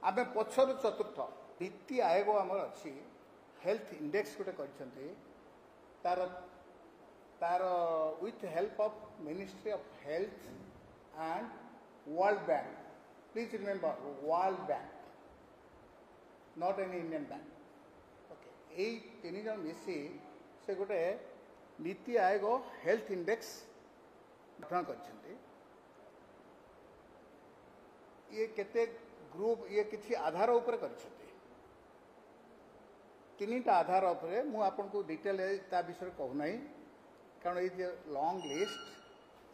आम पछर चतुर्थ नीति आयोग आमर अच्छी हेल्थ इंडेक्स गोटे तार तार with help of ministry of health and world bank please remember world bank not any Indian bank okay यही तीन जन मिसी से गोटे नीति आयोग हेल्थ इंडेक्स गठन कर ये केते ग्रुप ये किसी आधार उपर तीनटा आधार उपरे मु आपन को डिटेल ता विषय कहूना कारण ये लॉन्ग लिस्ट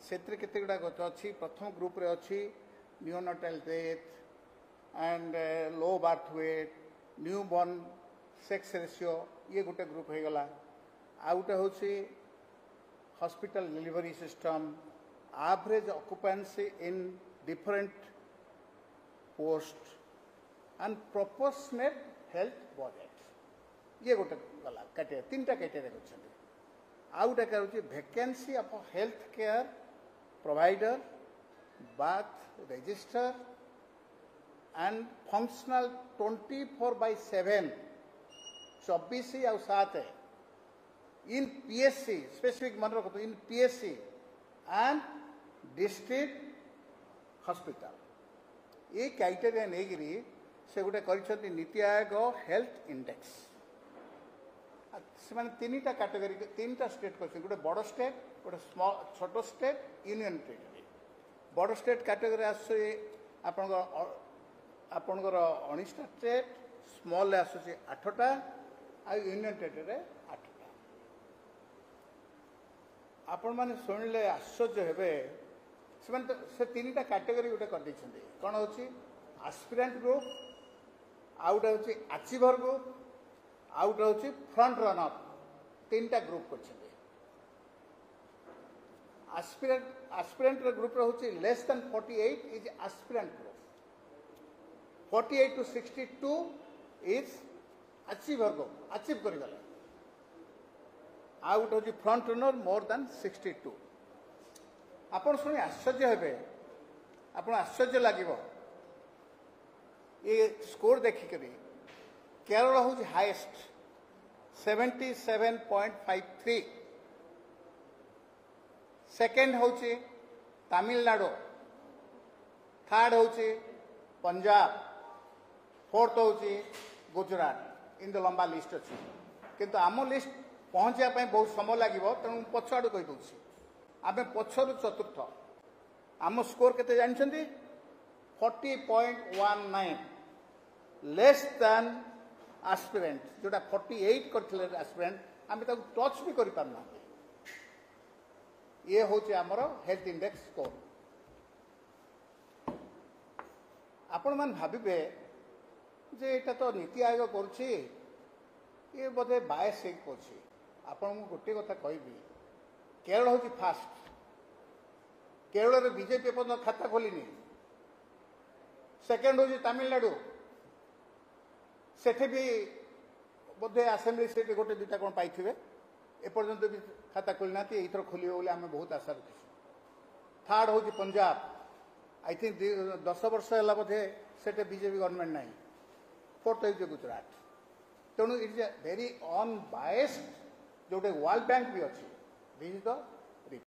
से केते गुडा अच्छी प्रथम ग्रुप रे अच्छी neonatal death and low birth weight newborn sex ratio ये गोटे ग्रुप हो गला आ गोटे होची hospital delivery system average occupancy in different post and proportionate health budget ये गोटे गला कैटेगरी तीन कैटेगरी अच्छे आउ गोटे क्या vacancy of health care provider bath register and functional 24/7 24 आउ 7 इन पीएससी स्पेसिफिक मन रखो इन पीएससी एंड डिस्ट्रिक्ट हॉस्पिटल ये क्राइटेरिया नहीं से गोटे कर नीति आयोग हेल्थ इंडेक्स से तीन टा कैटेगरी तीन टा स्टेट कर गोटे बड़ स्टेट गोटे स्मॉल छोट स्टेट यूनियन टेरिटरी बड़ स्टेट कैटेगरी आपणकर 19टा स्टेट स्मॉल आसूसी 8टा आ यूनियन टेरिटरी 8टा आपण मैंने शुणिले आश्चर्य हेबे से तीन टा कैटेगरी गोटे कर कौन होची एस्पिरेंट ग्रुप आउटा होची अचीवर ग्रुप आउटा होची फ्रंट रनर तीन टा ग्रुप कर एस्पिरेंट ग्रुप होची less than 48 is aspirant group 48 to 62 is achiever group achieve कर गले आउट होची फ्रंट रनर मोर देन 62 आपण शुणी आश्चर्य हेबे आपण आश्चर्य लागिबो ये स्कोर देखिकरी केरल हूँ हाईएस्ट 77.53 सेकेंड हूँ तमिलनाडु थर्ड हूँ पंजाब फोर्थ हूँ गुजरात इन लंबा लिस्ट अच्छी किंतु आम लिस्ट पहुँचापी बहुत समय लगे तेणु पछआड़ कहीदे आम पछर चतुर्थ आम स्कोर केते जानछंती 40.19 लेस दैन एस्पिरेंट जोटा 48 करथिले एस्पिरेंट आम टच भी कर पारना ये हूँ आमर हेल्थ इंडेक्स स्कोर आपण मान भाविबे जे एटा तो नीति आयोग करछि ये बोधे बायस होछि आपण गोटे कथा कहबी केरल हूँ फास्ट केरल रे बीजेपी पर्यटन खाता खोलिनी सेकेंड हूँ तमिलनाडु सेठे भी बोधे आसेम्बली सीट गोटे दुटा कौन पाइथिबे एपर्यंत भी खाता खोली ना एथर खोलिए बोले आम बहुत आशा रखी थर्ड हूँ पंजाब आई थिंक 10 वर्ष है बोधे सेठे बीजेपी गवर्नमेंट नहीं फोर्थ हूँ गुजरात तेणु it is a very unbiased Jote world bank भी अच्छी दिस इज द